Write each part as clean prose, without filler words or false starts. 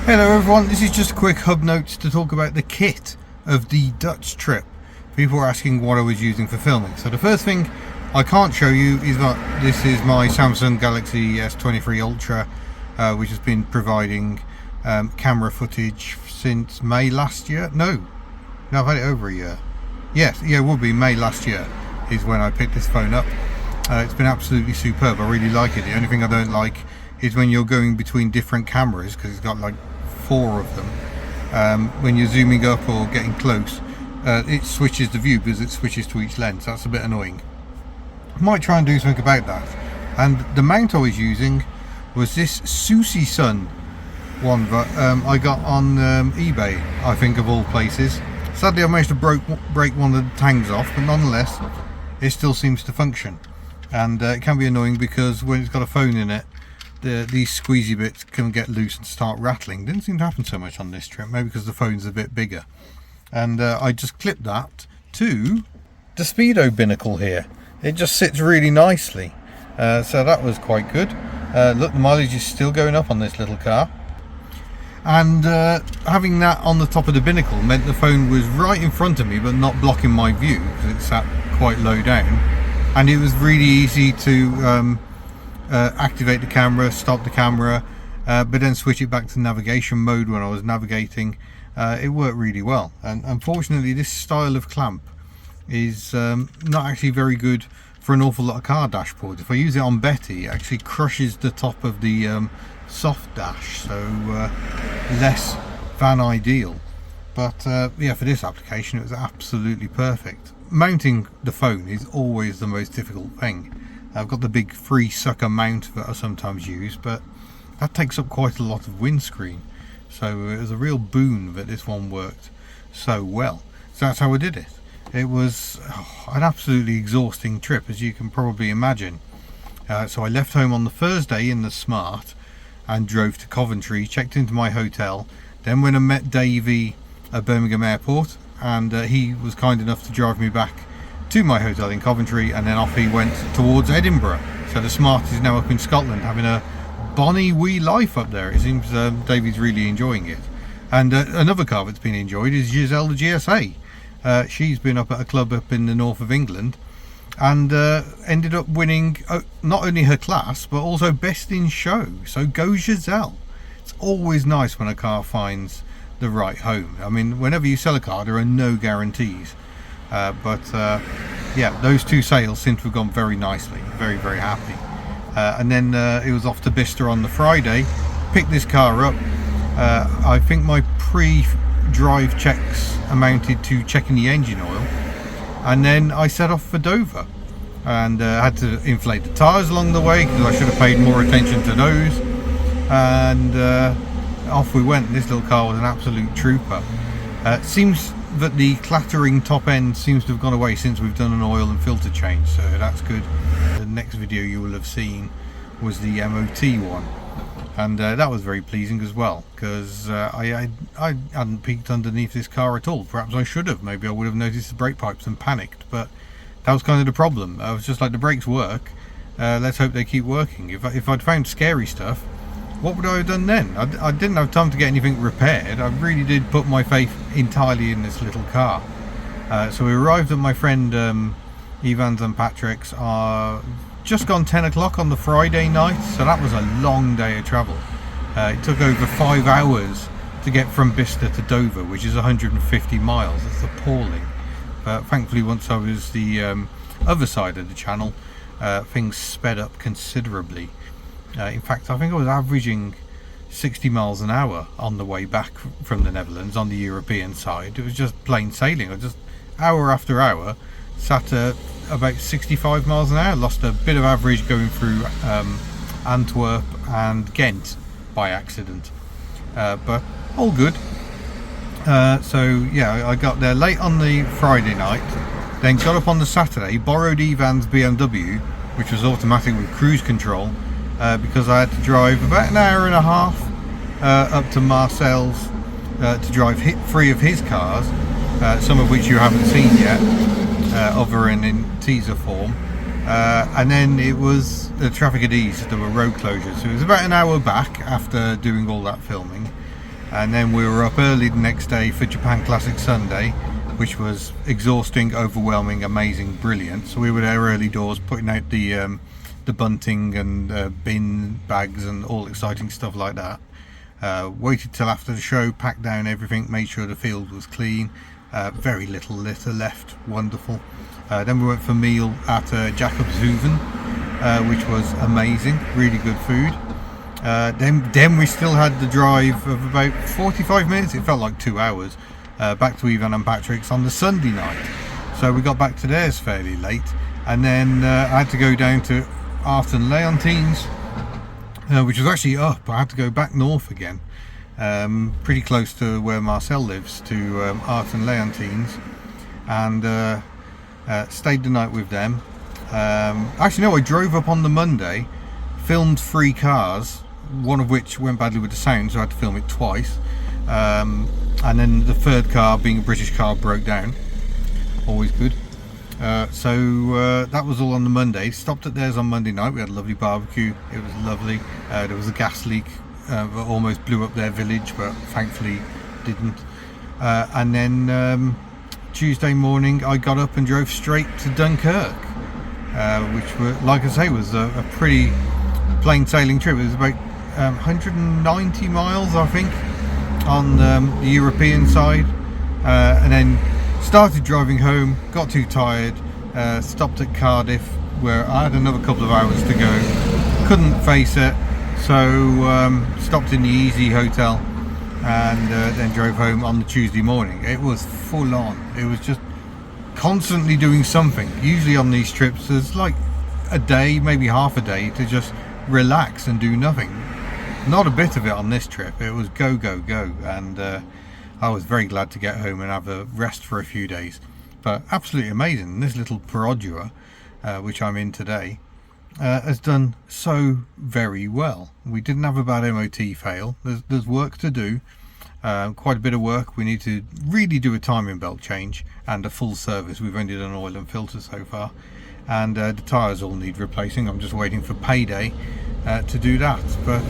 Hello everyone, this is just a quick hub notes to talk about the kit of the Dutch trip. People were asking what I was using for filming. So the first thing I can't show you is that this is my Samsung Galaxy S23 Ultra, which has been providing camera footage since May last year. No, I've had it over a year. Yes, yeah, it would be May last year is when I picked this phone up. It's been absolutely superb. I really like it. The only thing I don't like is when you're going between different cameras, because it's got like 4 of them. When you're zooming up or getting close, it switches the view because it switches to each lens. That's a bit annoying. I might try and do something about that. And the mount I was using was this Sushi Sun one that I got on eBay, I think, of all places. Sadly, I managed to break one of the tangs off, but nonetheless it still seems to function. And it can be annoying because when it's got a phone in it, these squeezy bits can get loose and start rattling. Didn't seem to happen so much on this trip, maybe because the phone's a bit bigger. And I just clipped that to the Speedo binnacle here. It just sits really nicely, so that was quite good. Look, the mileage is still going up on this little car. And having that on the top of the binnacle meant the phone was right in front of me but not blocking my view because it sat quite low down. And it was really easy to activate the camera, stop the camera, but then switch it back to navigation mode when I was navigating. It worked really well. And unfortunately, this style of clamp is not actually very good for an awful lot of car dashboards. If I use it on Betty, it actually crushes the top of the soft dash, so less than ideal. But yeah, for this application it was absolutely perfect. Mounting the phone is always the most difficult thing. I've got the big free sucker mount that I sometimes use, but that takes up quite a lot of windscreen, so it was a real boon that this one worked so well. So that's how I did it. It was an absolutely exhausting trip, as you can probably imagine. So I left home on the Thursday in the Smart and drove to Coventry, checked into my hotel, then went and met Davey at Birmingham Airport, and he was kind enough to drive me back to my hotel in Coventry, and then off he went towards Edinburgh. So the Smart is now up in Scotland having a bonny wee life up there. It seems Davey's really enjoying it. And another car that's been enjoyed is Giselle the GSA. She's been up at a club up in the north of England and ended up winning not only her class but also best in show. So go Giselle. It's always nice when a car finds the right home. I mean, whenever you sell a car there are no guarantees, but yeah, those 2 sales seem to have gone very nicely. Very, very happy. And then it was off to Bicester on the Friday, picked this car up. I think my pre-drive checks amounted to checking the engine oil, and then I set off for Dover and had to inflate the tyres along the way because I should have paid more attention to those. And off we went. This little car was an absolute trooper. Seems that the clattering top end seems to have gone away since we've done an oil and filter change, so that's good. The next video you will have seen was the MOT one, and that was very pleasing as well, because I hadn't peeked underneath this car at all. Perhaps I should have. Maybe I would have noticed the brake pipes and panicked, but that was kind of the problem. I was just like, the brakes work, let's hope they keep working. If I'd found scary stuff, what would I have done then? I didn't have time to get anything repaired. I really did put my faith entirely in this little car. So we arrived at my friend Ivan's and Patrick's just gone 10 o'clock on the Friday night, so that was a long day of travel. It took over 5 hours to get from Bicester to Dover, which is 150 miles. It's appalling. But thankfully, once I was the other side of the channel, things sped up considerably. In fact, I think I was averaging 60 miles an hour on the way back from the Netherlands on the European side. It was just plain sailing. I just, hour after hour, sat at about 65 miles an hour. Lost a bit of average going through Antwerp and Ghent by accident, but all good. So yeah, I got there late on the Friday night, then got up on the Saturday, borrowed Ivan's BMW, which was automatic with cruise control, because I had to drive about an hour and a half up to Marcel's to drive 3 of his cars, some of which you haven't seen yet, other than in teaser form. And then it was the traffic had eased, there were road closures, so it was about an hour back after doing all that filming. and then we were up early the next day for Japan Classic Sunday, which was exhausting, overwhelming, amazing, brilliant. So we were there early doors putting out the bunting and bin bags and all exciting stuff like that. Waited till after the show, packed down everything, made sure the field was clean, very little litter left, wonderful. Then we went for a meal at Jacobshoeven, which was amazing, really good food. Then we still had the drive of about 45 minutes, it felt like 2 hours, back to Ivan and Patrick's on the Sunday night. So we got back to theirs fairly late, and then I had to go down to Art and Leontine's, which was actually up. I had to go back north again, pretty close to where Marcel lives, to Art and Leontine's, and stayed the night with them. Actually no, I drove up on the Monday, filmed 3 cars, one of which went badly with the sound, so I had to film it twice, and then the third car, being a British car, broke down. Always good. So that was all on the Monday. Stopped at theirs on Monday night. We had a lovely barbecue. It was lovely. There was a gas leak that almost blew up their village, but thankfully didn't. And then Tuesday morning I got up and drove straight to Dunkirk, which were, like I say, was a pretty plain sailing trip. It was about 190 miles, I think, on the European side, and then started driving home, got too tired, stopped at Cardiff where I had another couple of hours to go, couldn't face it, so stopped in the Easy Hotel, and then drove home on the Tuesday morning. It was full on. It was just constantly doing something. Usually on these trips there's like a day, maybe half a day, to just relax and do nothing. Not a bit of it on this trip. It was go, go, go, and I was very glad to get home and have a rest for a few days. But absolutely amazing. This little Perodua, which I'm in today, has done so very well. We didn't have a bad MOT fail. There's work to do, quite a bit of work. We need to really do a timing belt change and a full service. We've only done oil and filter so far, and the tyres all need replacing. I'm just waiting for payday to do that. But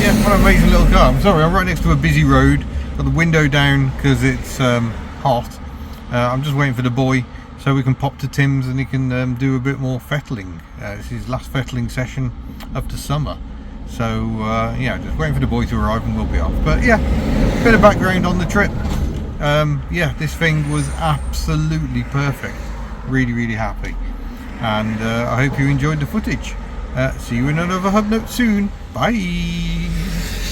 yeah, what an amazing little car. I'm sorry, I'm right next to a busy road, got the window down because it's hot. I'm just waiting for the boy so we can pop to Tim's and he can do a bit more fettling. This is his last fettling session of the summer, so yeah, just waiting for the boy to arrive and we'll be off. But yeah, bit of background on the trip. Yeah, this thing was absolutely perfect. Really happy, and I hope you enjoyed the footage. See you in another HubNut soon. Bye.